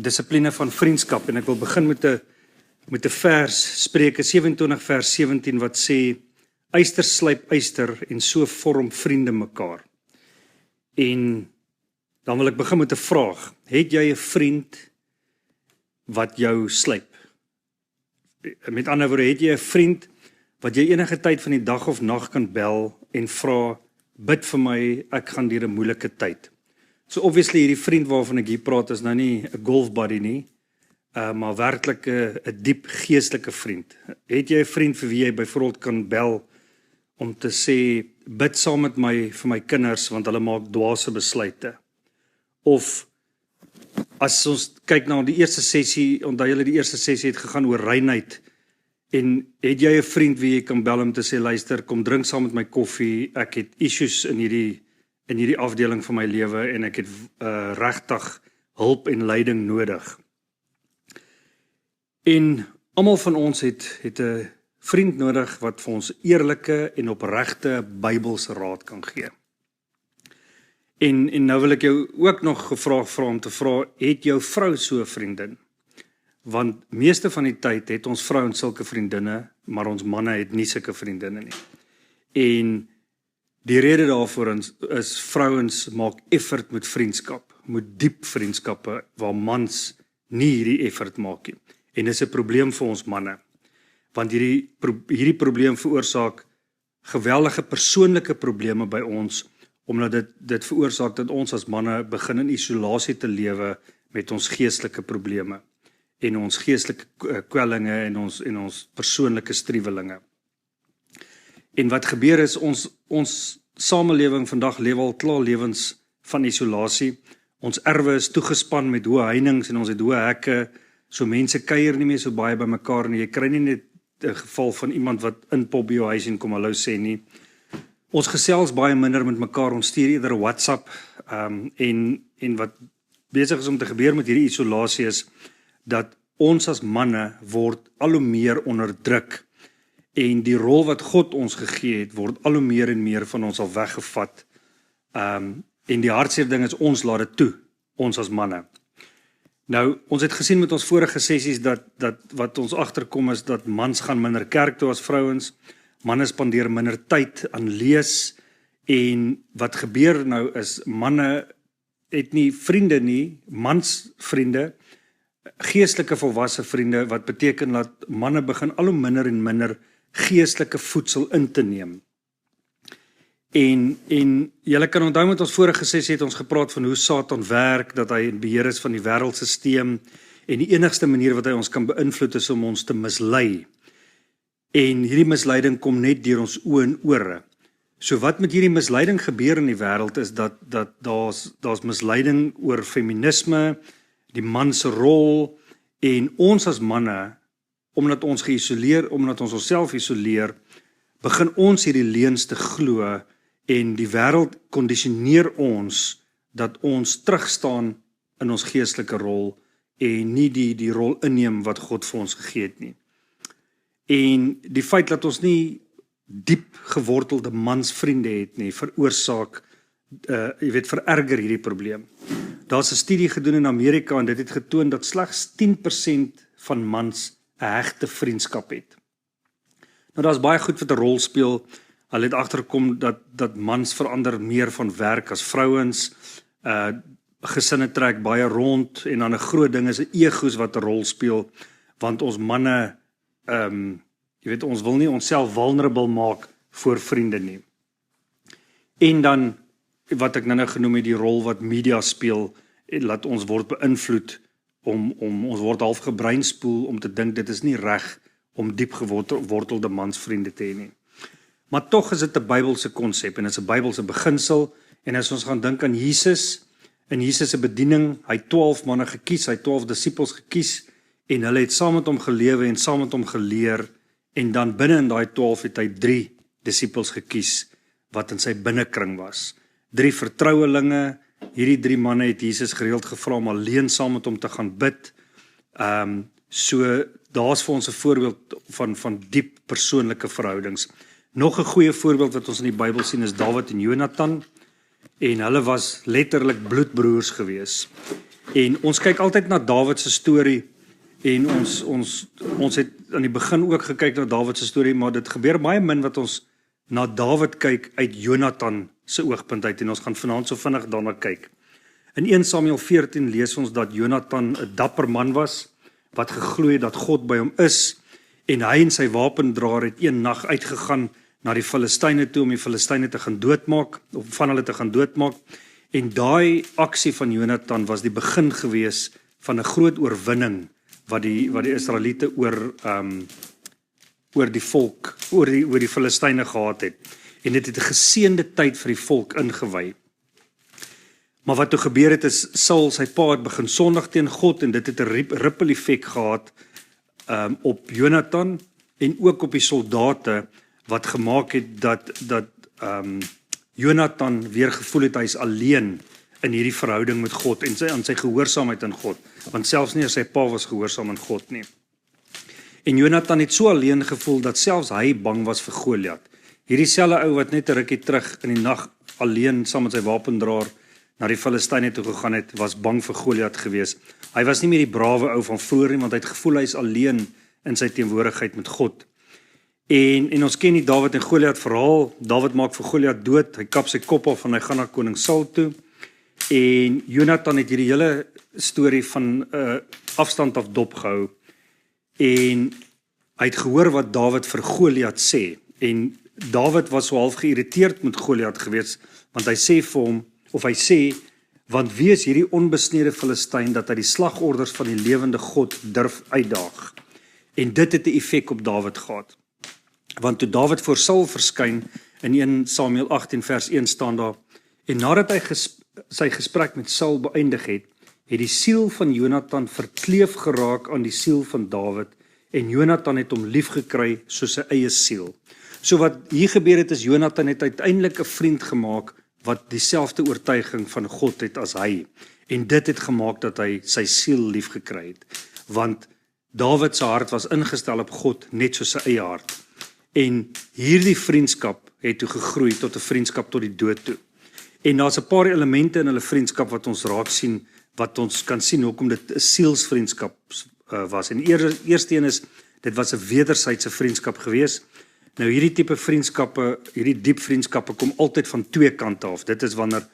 dissipline van vriendskap en ek wil begin met 'n vers, Spreuke 27 vers 17 wat sê yster slyp yster en so vorm vriende mekaar. En dan wil ek begin met 'n vraag. Het jy 'n vriend wat jou slyp? Met ander woorde, het jy 'n vriend wat jy enige tyd van die dag of nag kan bel en vra, bid vir my, ek gaan deur 'n moeilike tyd. So obviously hierdie vriend waarvan ek hier praat is nou nie 'n golf buddy nie, maar werklik 'n diep geestelike vriend. Het jy 'n vriend vir wie jy byvoorbeeld kan bel om te sê, bid saam met my vir my kinders want hulle maak dwaase besluite? Of as ons kyk na die eerste sessie, onthou julle die eerste sessie het gegaan oor reinheid, en het jy 'n vriend wie jy kan bel om te sê, luister, kom drink saam met my koffie, ek het issues in hierdie afdeling van my lewe en ek het regtig hulp en leiding nodig. En almal van ons het 'n vriend nodig wat vir ons eerlike en opregte Bybelse raad kan gee. En nou wil ek jou ook nog vra om te vra, het jou vrou so 'n vriendin? Want meeste van die tyd het ons vrouens sulke vriendinne, maar ons manne het nie sulke vriendinne nie. En die rede daarvoor is vrouens maak effort met vriendskap, met diep vriendskappe, waar mans nie hierdie effort maak nie. En dis 'n probleem vir ons manne, want hierdie probleem veroorsaak geweldige persoonlike probleme by ons, omdat dit veroorsaak dat ons as manne begin in isolasie te lewe met ons geestelike probleme en ons geestelike kwellinge en ons persoonlike striwelinge. En wat gebeur is, ons samelewing vandag lewe al klaar lewens van isolasie. Ons erwe is toegespan met hoë heininge en ons het hoë hekke, so mense kuier nie meer so baie by mekaar nie. Jy kry nie net 'n geval van iemand wat inpop by jou huis en kom hallo sê nie. Ons gesels baie minder met mekaar, ons stuur eerder 'n WhatsApp, en wat besig is om te gebeur met hierdie isolasie is, dat ons as manne word al hoe meer onderdruk, en die rol wat God ons gegee het, word al hoe meer en meer van ons al weggevat, en die hartseer ding is, ons laat dit toe, ons as manne. Nou, ons het gesien met ons vorige sessies, dat wat ons agterkom is, dat mans gaan minder kerk toe as vrouens, manne spandeer minder tyd aan lees, en wat gebeur nou is, manne het nie vriende nie, mans vriende, geestelike volwasse vriende, wat beteken dat manne begin al hoe minder en minder geestelike voedsel in te neem. En julle kan onthou met ons vorige sessie het ons gepraat van hoe Satan werk, dat hy in beheer is van die wêreldstelsel, en die enigste manier wat hy ons kan beïnvloed is om ons te mislei. En hierdie misleiding kom net deur ons oë en ore. So wat met hierdie misleiding gebeur in die wêreld is dat daar's misleiding oor feminisme, die man se rol, en ons as manne, omdat ons onsself isoleer, begin ons hierdie leuns te glo, en die wêreld kondisioneer ons dat ons terugstaan in ons geestelike rol en nie die rol inneem wat God vir ons gegee het nie. En die feit dat ons nie diep gewortelde mansvriende het nie, veroorsaak, vererger hierdie probleem. Daar's 'n studie gedoen in Amerika en dit het getoon dat slegs 10% van mans 'n hegte vriendskap het. Nou daar's baie goed wat 'n rol speel. Hulle het agtergekom dat mans verander meer van werk as vrouens. Gesinne trek baie rond en dan 'n groot ding is egos wat 'n rol speel, want ons manne ons wil nie onsself vulnerable maak voor vriende nie. En dan wat ek nou genoem het, die rol wat media speel, laat ons word beïnvloed ons word half gebreinspoel om te dink dit is nie reg om diep gewortelde mansvriende te hê nie. Maar tog is dit 'n Bybelse konsep en dit is 'n Bybelse beginsel, en as ons gaan dink aan Jesus, in Jesus se bediening, hy 12 manne gekies, hy 12 disippels gekies, en hulle het saam met hom gelewe en saam met hom geleer, en dan binne in daai 12 het hy 3 disippels gekies, wat in sy binnekring was. 3 vertrouelinge, hierdie 3 manne het Jesus gereeld gevra om alleen saam met hom te gaan bid. So daar's vir ons 'n voorbeeld van diep persoonlike verhoudings. Nog 'n goeie voorbeeld wat ons in die Bybel sien is Dawid en Jonatan. en hulle was letterlik bloedbroers gewees. En ons kyk altyd na Dawid se storie en ons het aan die begin ook gekyk na Dawid se storie, maar dit gebeur baie min wat ons na Dawid kyk uit Jonathan se oogpunt uit, en ons gaan vanaand so vinnig daarna kyk. In 1 Samuel 14 lees ons dat Jonathan 'n dapper man was, wat geglo het dat God by hom is, en hy en sy wapendraer het een nag uitgegaan na die Filistyne toe om die Filistyne te gaan doodmaak, of van hulle te gaan doodmaak, en daai aksie van Jonathan was die begin gewees van 'n groot oorwinning wat die Israeliete oor die volk, oor die Filistyne gehad het. En dit het 'n geseënde tyd vir die volk ingewy. Maar wat toe gebeur het is, Saul, sy pa, het begin sondig teen God, en dit het 'n ripple effek gehad op Jonathan en ook op die soldate, wat gemaak het dat Jonathan weer gevoel het hy is alleen in hierdie verhouding met God en aan sy gehoorsaamheid aan God, want selfs nie sy pa was gehoorsaam aan God nie. En Jonathan het so alleen gevoel dat selfs hy bang was vir Goliat. Hierdie selfe ou wat net 'n rukkie terug in die nag alleen saam met sy wapendraer na die Filistyne toe gegaan het, was bang vir Goliat gewees. Hy was nie meer die brawe ou van vroeër nie, want hy het gevoel hy is alleen in sy teenwoordigheid met God. En ons ken die Dawid en Goliat verhaal. Dawid maak vir Goliat dood, hy kap sy kop af en hy gaan na koning Saul toe. En Jonathan het hierdie hele storie van afstand af dopgehou. En hy het gehoor wat Dawid vir Goliat sê. En Dawid was so half geïrriteerd met Goliat gewees, want hy sê vir hom, of hy sê, want wie is hierdie onbesnede Filistyn dat hy die slagorders van die lewende God durf uitdaag? En dit het 'n effek op Dawid gehad. Want toe Dawid voor Saul verskyn, in 1 Samuel 18 vers 1 staan daar, en nadat hy sy gesprek met Saul beëindig het, het die siel van Jonathan verkleef geraak aan die siel van Dawid, en Jonathan het hom lief gekry soos sy eie siel. So wat hier gebeur het is, Jonathan het uiteindelik 'n vriend gemaak, wat dieselfde oortuiging van God het as hy, en dit het gemaak dat hy sy siel lief gekry het, want Dawid se hart was ingestel op God net soos sy eie hart, en hierdie vriendskap het toe gegroei tot 'n vriendskap tot die dood toe. En daar's 'n paar elemente in hulle vriendskap wat ons raak sien, wat ons kan sien hoekom dit 'n sielsvriendskap was. En die eerste een is, dit was 'n wederwysige vriendskap gewees. Nou hierdie tipe vriendskappe, hierdie diep vriendskappe kom altyd van twee kante af. Dit is wanneer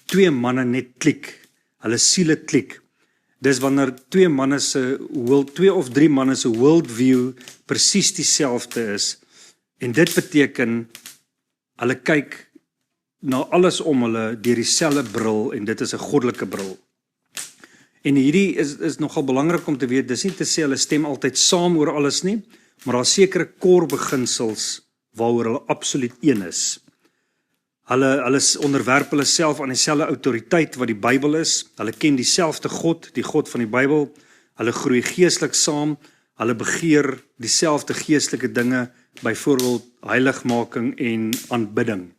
twee manne net klik, hulle siele klik. Dis wanneer twee of drie manne se worldview presies dieselfde is. En dit beteken hulle kyk na alles om hulle deur dieselfde bril, en dit is 'n goddelike bril. En hierdie is nogal belangrik om te weet, dis nie te sê hulle stem altyd saam oor alles nie, maar daar sekere core beginsels waaroor hulle absoluut een is. Hulle onderwerp hulle self aan dieselfde autoriteit wat die Bybel is. Hulle ken dieselfde God, die God van die Bybel. Hulle groei geestelik saam. Hulle begeer dieselfde geestelike dinge, byvoorbeeld heiligmaking en aanbidding.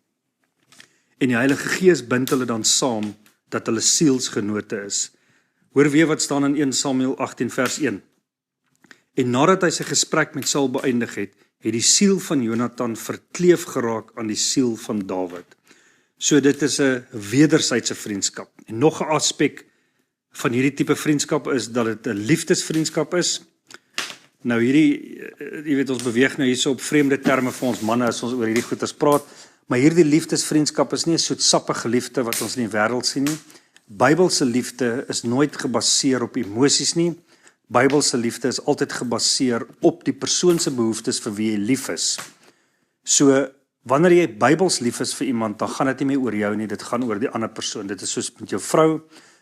En die Heilige Gees bind hulle dan saam dat hulle sielsgenote is. Hoor weer wat staan in 1 Samuel 18 vers 1. En nadat hy sy gesprek met Saul beëindig het, het die siel van Jonathan verkleef geraak aan die siel van Dawid. So dit is 'n wederwysige vriendskap. En nog 'n aspek van hierdie tipe vriendskap is dat dit 'n liefdesvriendskap is. Nou hierdie, jy weet, ons beweeg nou hierso op vreemde terme vir ons manne as ons oor hierdie goeters praat, maar hierdie liefdesvriendskap is nie 'n soetsappige liefde wat ons in die wêreld sien nie. Bybelse liefde is nooit gebaseer op emosies nie. Bybelse liefde is altyd gebaseer op die persoon se behoeftes vir wie jy lief is. So, wanneer jy Bybels lief is vir iemand, dan gaan dit nie meer oor jou nie, dit gaan oor die ander persoon. Dit is soos met jou vrou.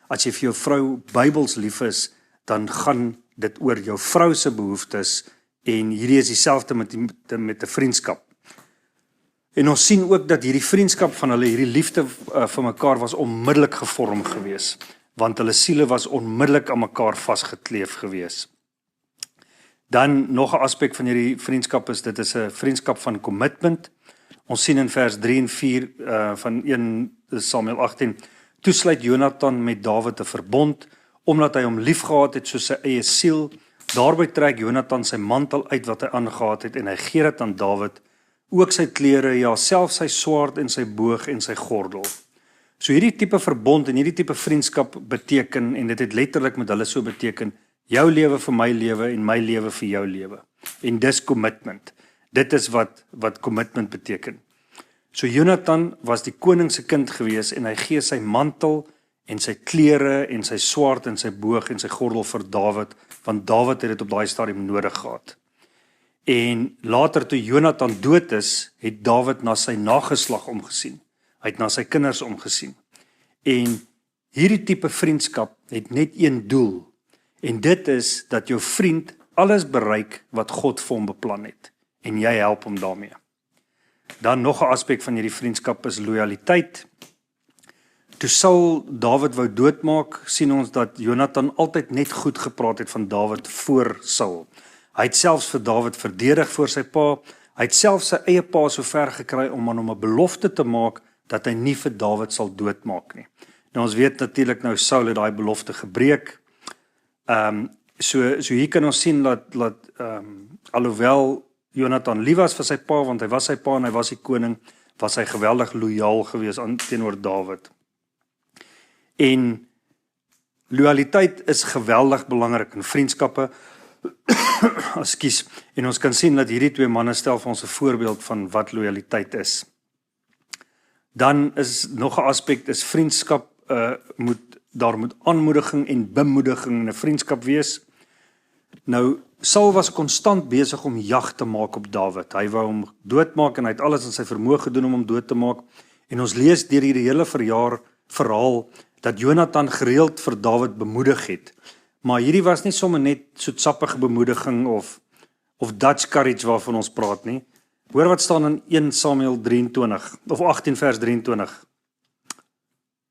As jy vir jou vrou Bybels lief is, dan gaan dit oor jou vrou se behoeftes, en hierdie is dieselfde met 'n vriendskap. En ons sien ook dat hierdie vriendskap van hulle, hierdie liefde vir mekaar was onmiddellik gevorm gewees, want hulle siele was onmiddellik aan mekaar vasgekleef gewees. Dan nog 'n aspek van hierdie vriendskap is, dit is 'n vriendskap van commitment. Ons sien in vers 3 en 4 van 1 Samuel 18, toe sluit Jonathan met Dawid 'n verbond, omdat hy hom liefgehad het soos sy eie siel. Daarby trek Jonathan sy mantel uit wat hy aangehad het, en hy gee dit aan Dawid, ook sy klere, ja, selfs sy swaard en sy boog en sy gordel. So hierdie tipe verbond en hierdie tipe vriendskap beteken, en dit het letterlik met hulle so beteken, jou lewe vir my lewe en my lewe vir jou lewe. En dis commitment. Dit is wat commitment beteken. So Jonathan was die koning se kind gewees en hy gee sy mantel en sy klere en sy swaard en sy boog en sy gordel vir Dawid, want Dawid het dit op daai stadium nodig gehad. En later toe Jonathan dood is, het Dawid na sy nageslag omgesien. Hy het na sy kinders omgesien. En hierdie tipe vriendskap het net een doel. En dit is dat jou vriend alles bereik wat God vir hom beplan het. En jy help hom daarmee. Dan nog 'n aspek van hierdie vriendskap is lojaliteit. Toe Saul Dawid wou doodmaak, sien ons dat Jonathan altyd net goed gepraat het van Dawid voor Saul. Hy het selfs vir Dawid verdedig voor sy pa. Hy het selfs sy eie pa so ver gekry om aan hom 'n belofte te maak dat hy nie vir Dawid sal doodmaak nie. Nou ons weet natuurlik nou Saul het daai belofte gebreek. So hier kan ons sien dat alhoewel Jonathan lief was vir sy pa, want hy was sy pa en hy was die koning, was hy geweldig lojaal gewees teenoor Dawid. En loyaliteit is geweldig belangrik in vriendskappe. En ons kan sien dat hierdie twee manne stel vir ons 'n voorbeeld van wat loyaliteit is. Dan is nog 'n aspek, is vriendskap, daar moet aanmoediging en bemoediging in 'n vriendskap wees. Nou, Saul was konstant besig om jag te maak op Dawid. Hy wou hom doodmaak en hy het alles in sy vermoë gedoen om hom dood te maak. En ons lees deur hierdie hele verhaal dat Jonathan gereeld vir Dawid bemoedig het. Maar hierdie was nie sommer net soetsappige bemoediging of Dutch courage waarvan ons praat nie. Hoor wat staan in 1 Samuel 23 of 18 vers 23.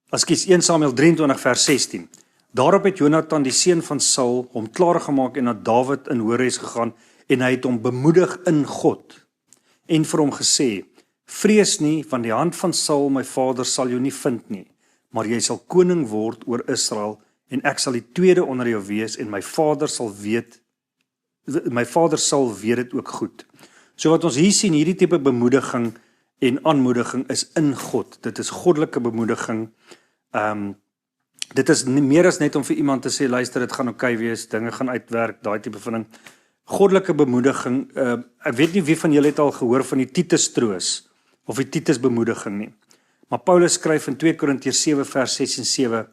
1 Samuel 23 vers 16. Daarop het Jonathan die seun van Saul hom klaargemaak en na Dawid in Hores gegaan en hy het hom bemoedig in God en vir hom gesê: Vrees nie, want die hand van Saul my vader sal jou nie vind nie, maar jy sal koning word oor Israel en ek sal die tweede onder jou wees en my vader sal weet dit ook goed. So wat ons hier sien, hierdie tipe bemoediging en aanmoediging is in God. Dit is goddelike bemoediging. Dit is meer as net om vir iemand te sê, luister, dit gaan oké wees, dinge gaan uitwerk, daai tipe van ding. Goddelike bemoediging, ek weet nie wie van julle het al gehoor van die Titus troos of die Titus bemoediging nie. Maar Paulus skryf in 2 Korintiërs 7 vers 6 en 7,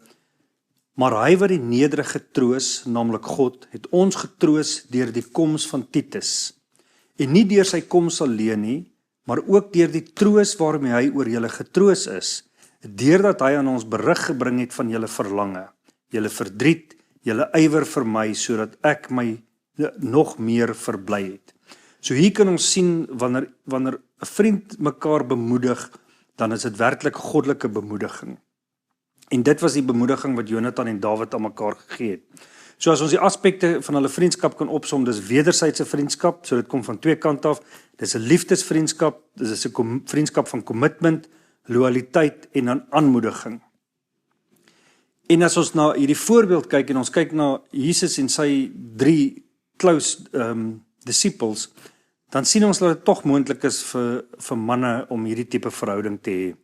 maar hy wat die nederige troos, naamlik God, het ons getroos deur die koms van Titus. En nie deur sy koms alleen nie, maar ook deur die troos waarmee hy oor julle getroos is, deurdat hy aan ons berig gebring het van julle verlange, julle verdriet, julle ywer vir my, sodat ek my nog meer verbly het. So hier kan ons sien, wanneer 'n vriend mekaar bemoedig, dan is dit werklik goddelike bemoediging. En dit was die bemoediging wat Jonathan en Dawid aan mekaar gegee het. So as ons die aspekte van hulle vriendskap kan opsom, dis wederwysige vriendskap, so dit kom van twee kante af. Dis 'n liefdesvriendskap, dis 'n vriendskap van commitment, loyaliteit en dan aanmoediging. En as ons na hierdie voorbeeld kyk en ons kyk na Jesus en sy 3 close disciples, dan sien ons dat dit tog moontlik is vir manne om hierdie tipe verhouding te hê.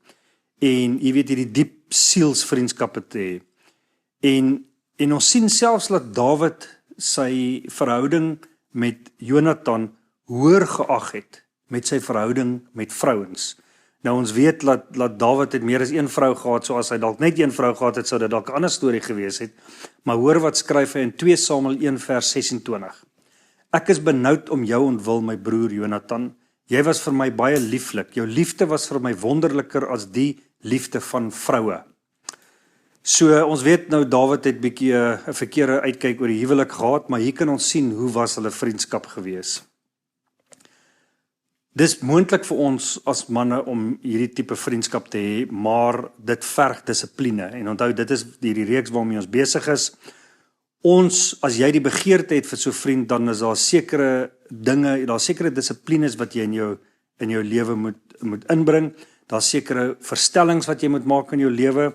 En jy weet, hierdie diep sielsvriendskappe te hê. En ons sien selfs dat Dawid sy verhouding met Jonathan hoër geag het met sy verhouding met vrouens. Nou ons weet dat Dawid het meer as een vrou gehad, so as hy dalk net een vrou gehad het, sou dit dalk 'n ander storie gewees het. Maar hoor wat skryf hy in 2 Samuel 1 vers 26. Ek is benoud om jou ontwil, my broer Jonathan. Jy was vir my baie lieflik. Jou liefde was vir my wonderliker as die liefde van vroue. So ons weet nou Dawid het bietjie 'n verkeerde uitkyk oor die huwelik gehad, maar hier kan ons sien hoe was hulle vriendskap gewees. Dis moontlik vir ons as manne om hierdie tipe vriendskap te hê, maar dit verg dissipline. En onthou, dit is hierdie reeks waarmee ons besig is. As jy die begeerte het vir so 'n vriend, dan is daar sekere dinge, daar sekere dissiplines wat jy in jou lewe moet inbring. Daar's sekere verstellings wat jy moet maak in jou lewe.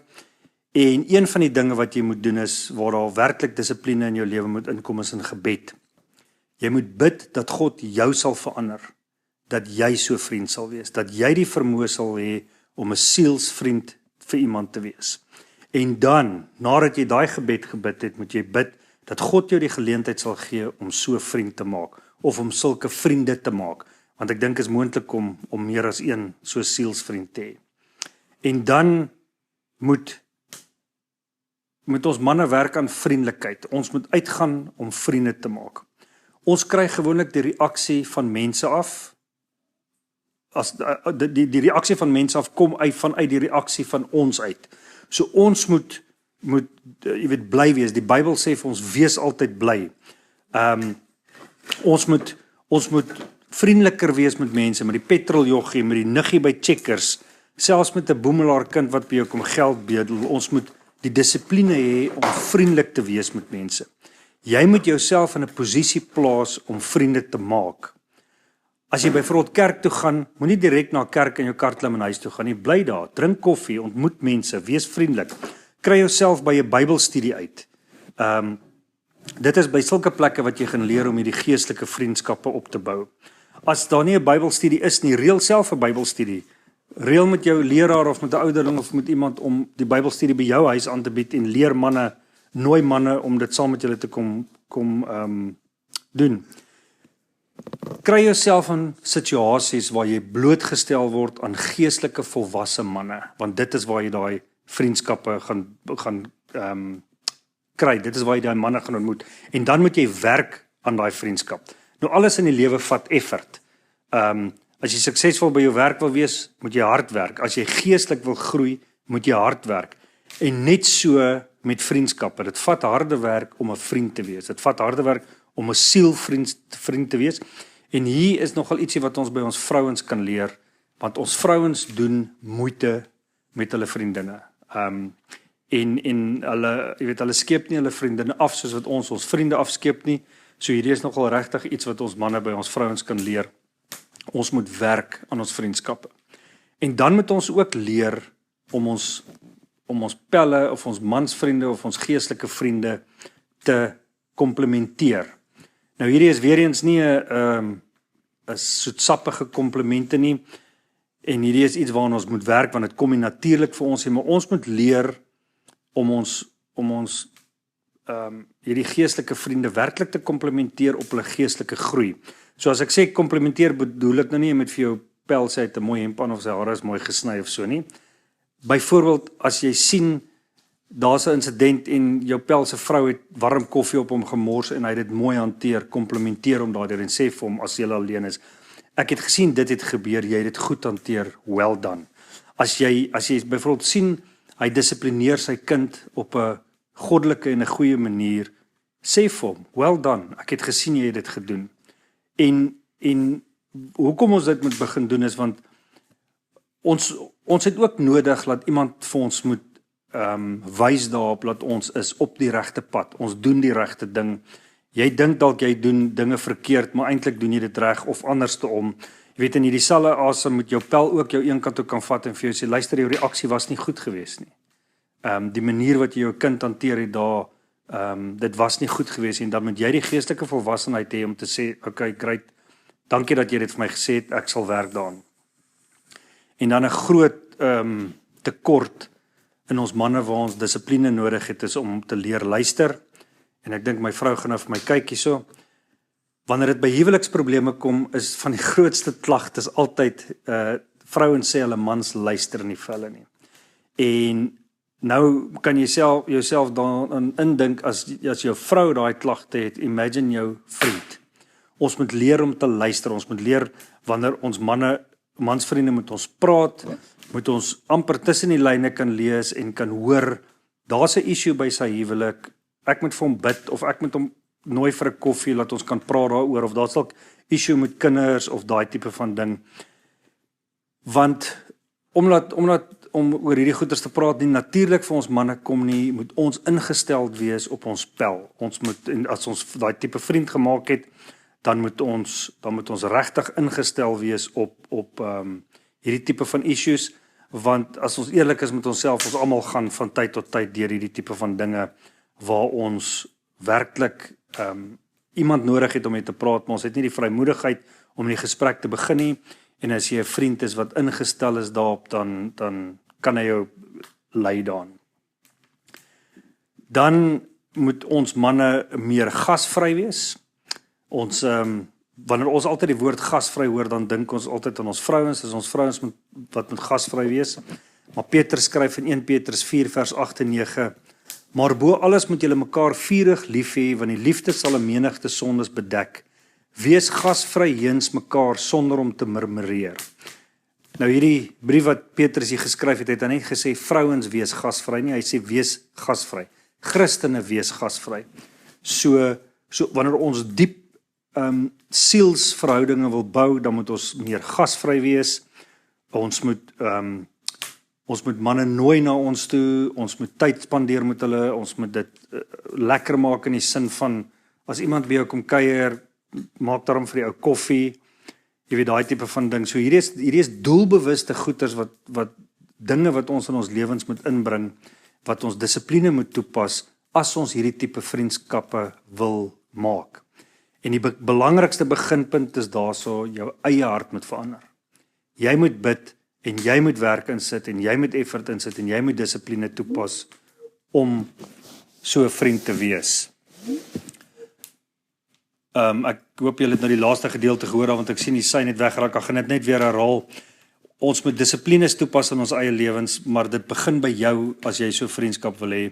En een van die dinge wat jy moet doen is, waar daar werklik dissipline in jou lewe moet inkom, is in gebed. Jy moet bid dat God jou sal verander, dat jy so vriend sal wees, dat jy die vermoë sal hê om 'n sielsvriend vir iemand te wees. En dan, nadat jy daai gebed gebid het, moet jy bid dat God jou die geleentheid sal gee om so 'n vriend te maak, of om sulke vriende te maak, want ek dink is moontlik om meer as een so sielsvriend te hê. En dan moet ons manne werk aan vriendelikheid. Ons moet uitgaan om vriende te maak. Ons kry gewoonlik die reaksie van mense af. As die reaksie van mense af kom vanuit die reaksie van ons uit. So ons moet jy weet bly wees. Die Bybel sê vir ons wees altyd bly. Ons moet vriendeliker wees met mense, met die petroljoggie, met die niggie by Checkers, selfs met 'n boemelaar kind wat by jou kom geld bedel. Ons moet die dissipline hê om vriendelik te wees met mense. Jy moet jouself in 'n posisie plaas om vriende te maak. As jy byvoorbeeld kerk toe gaan, moenie direk na kerk in jou kar klim en huis toe gaan nie. Bly daar, drink koffie, ontmoet mense, wees vriendelik. Kry jouself by 'n Bybelstudie uit. Dit is by sulke plekke wat jy gaan leer om hierdie geestelike vriendskappe op te bou. As daar nie 'n Bybelstudie is nie, reël self 'n Bybelstudie. Reël met jou leraar of met 'n ouderling of met iemand om die Bybelstudie by jou huis aan te bied en leer manne, nooi manne om dit saam met julle te kom doen. Kry jouself in situasies waar jy blootgestel word aan geestelike volwasse manne, want dit is waar jy daai vriendskappe gaan kry. Dit is waar jy daai manne gaan ontmoet. En dan moet jy werk aan daai vriendskap. Nou alles in die lewe vat effort. As jy suksesvol by jou werk wil wees, moet jy hard werk. As jy geestelik wil groei, moet jy hard werk. En net so met vriendskappe. Dit vat harde werk om 'n vriend te wees. Dit vat harde werk om 'n sielvriend te wees. En hier is nogal ietsie wat ons by ons vrouens kan leer, want ons vrouens doen moeite met hulle vriendinne. En hulle, jy weet, hulle skeep nie hulle vriendinne af soos wat ons vriende afskeep nie. So hierdie is nogal regtig iets wat ons manne by ons vrouens kan leer. Ons moet werk aan ons vriendskappe. En dan moet ons ook leer om ons pelle of ons mansvriende of ons geestelike vriende te komplementeer. Nou hierdie is weer eens nie 'n soetsappige komplimente nie. En hierdie is iets waaraan ons moet werk, want dit kom nie natuurlik vir ons nie, maar ons moet leer om ons hierdie geestelike vriende werklik te komplementeer op hulle geestelike groei. So as ek sê komplementeer, bedoel ek nou nie met vir jou pel sê hy het 'n mooi hemp aan of sy hare is mooi gesny of so nie. Byvoorbeeld as jy sien daar's 'n insident en jou pel se vrou het warm koffie op hom gemors en hy het dit mooi hanteer, komplementeer hom daardeur en sê vir hom as jy alleen is, ek het gesien dit het gebeur, jy het dit goed hanteer, well done. As jy byvoorbeeld sien hy dissiplineer sy kind op 'n goddelike en 'n goeie manier, sê vir hom, well done, ek het gesien jy het dit gedoen. En hoekom ons dit moet begin doen is want ons het ook nodig dat iemand vir ons moet wys daarop dat ons is op die regte pad. Ons doen die regte ding. Jy dink dalk jy doen dinge verkeerd, maar eintlik doen jy dit reg of andersom. Jy weet in hierdie selfe asem moet jou pel ook jou een kant toe kan vat en vir jou sê luister, jou reaksie was nie goed geweest nie. Die manier wat jy jou kind hanteer het daar, dit was nie goed geweest nie, en dan moet jy die geestelike volwassenheid hê om te sê, okay, great, dankie dat jy dit vir my gesê het, ek sal werk daaraan. En dan 'n groot tekort in ons manne waar ons dissipline nodig het is om te leer luister. En ek dink my vrou gaan nou vir my kyk hierso. Wanneer dit by huweliksprobleme kom, is van die grootste klagtes altyd vrouens sê hulle mans luister nie vir hulle nie. En nou kan jy jouself daarin indink as jou vrou daai klagte het, imagine jou vriend. Ons moet leer om te luister. Ons moet leer wanneer ons mansvriende moet ons praat, moet ons amper tussen die lyne kan lees en kan hoor, daar's 'n issue by sy huwelik, ek moet vir hom bid, of ek moet hom nooi vir 'n koffie, laat ons kan praat daaroor, of daar's dalk issue met kinders, of daai tipe van ding. Want, om oor hierdie goeders te praat nie natuurlik vir ons manne kom nie, moet ons ingesteld wees op ons pel. Ons moet, en as ons daai tipe vriend gemaak het, dan moet ons regtig ingestel wees op hierdie tipe van issues, want as ons eerlik is met onsself, ons almal gaan van tyd tot tyd deur hierdie tipe van dinge, waar ons werklik iemand nodig het om mee te praat, maar ons het nie die vrymoedigheid om die gesprek te begin nie, en as jy 'n vriend is wat ingestel is daarop, dan kan hy jou lei daarin. Dan moet ons manne meer gasvry wees. Ons wanneer ons altyd die woord gasvry hoor, dan dink ons altyd aan ons vrouens, ons vrouens wat moet gasvry wees. Maar Petrus skryf in 1 Petrus 4 vers 8 en 9: Maar bo alles moet julle mekaar vurig lief hê, want die liefde sal 'n menigte sondes bedek. Wees gasvry jeens mekaar sonder om te murmureer. Nou hierdie brief wat Petrus hier geskryf het, het hy net gesê vrouens wees gasvry nie, hy sê wees gasvry. Christene wees gasvry. So wanneer ons diep sielsverhoudinge wil bou, dan moet ons meer gasvry wees. Ons moet manne nooi na ons toe, ons moet tyd spandeer met hulle, ons moet dit lekker maak in die sin van, as iemand by jou kom kuier, maak daarom vir die ou koffie, jy weet daai tipe van ding. So hierdie is doelbewuste goeders wat dinge wat ons in ons lewens moet inbring, wat ons dissipline moet toepas, as ons hierdie tipe vriendskappe wil maak. En die belangrikste beginpunt is daarso, jou eie hart moet verander. Jy moet bid, en jy moet werk insit, en jy moet effort insit, en jy moet dissipline toepas, om so 'n vriend te wees. Ek hoop julle het nou die laaste gedeelte gehoor, want ek sien die sy net weggeraak, ek gaan dit net weer herhaal. Ons moet dissiplines toepas in ons eie lewens, maar dit begin by jou, as jy so vriendskap wil hê.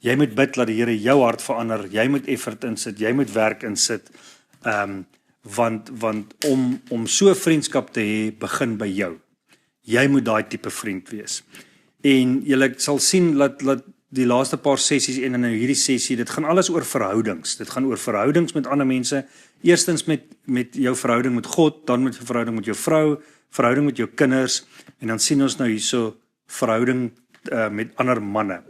Jy moet bid, dat die Here jou hart verander, jy moet effort insit, jy moet werk insit, want om so 'n vriendskap te hê, begin by jou. Jy moet daai tipe vriend wees. En julle sal sien dat die laaste paar sessies en in hierdie sessie, dit gaan alles oor verhoudings. Dit gaan oor verhoudings met ander mense. Eerstens met jou verhouding met God, dan met jou verhouding met jou vrou, verhouding met jou kinders, en dan sien ons nou hierso verhouding met ander manne.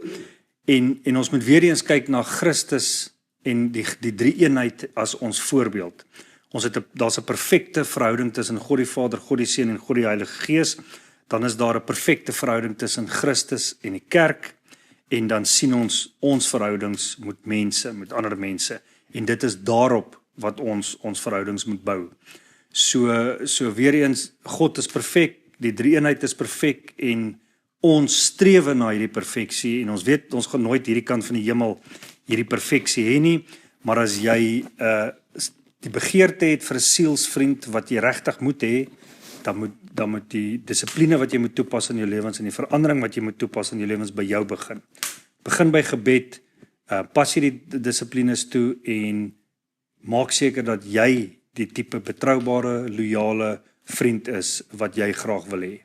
En ons moet weer eens kyk na Christus en die drie eenheid as ons voorbeeld. Daar's 'n perfekte verhouding tussen God die Vader, God die Seun en God die Heilige Gees. Dan is daar 'n perfekte verhouding tussen Christus en die kerk, en dan sien ons verhoudings met mense, met ander mense, en dit is daarop wat ons verhoudings moet bou. So weer eens, God is perfek, die drie eenheid is perfek, en ons streef na hierdie perfeksie, en ons weet, ons gaan nooit hierdie kant van die hemel hierdie perfeksie hê nie, maar as jy die begeerte het vir 'n sielsvriend wat jy regtig moet hê, dan moet die dissipline wat jy moet toepas in jou lewens en die verandering wat jy moet toepas in jou lewens by jou begin. Begin by gebed, pas jy die dissiplines toe en maak seker dat jy die tipe betroubare, loyale vriend is wat jy graag wil hê.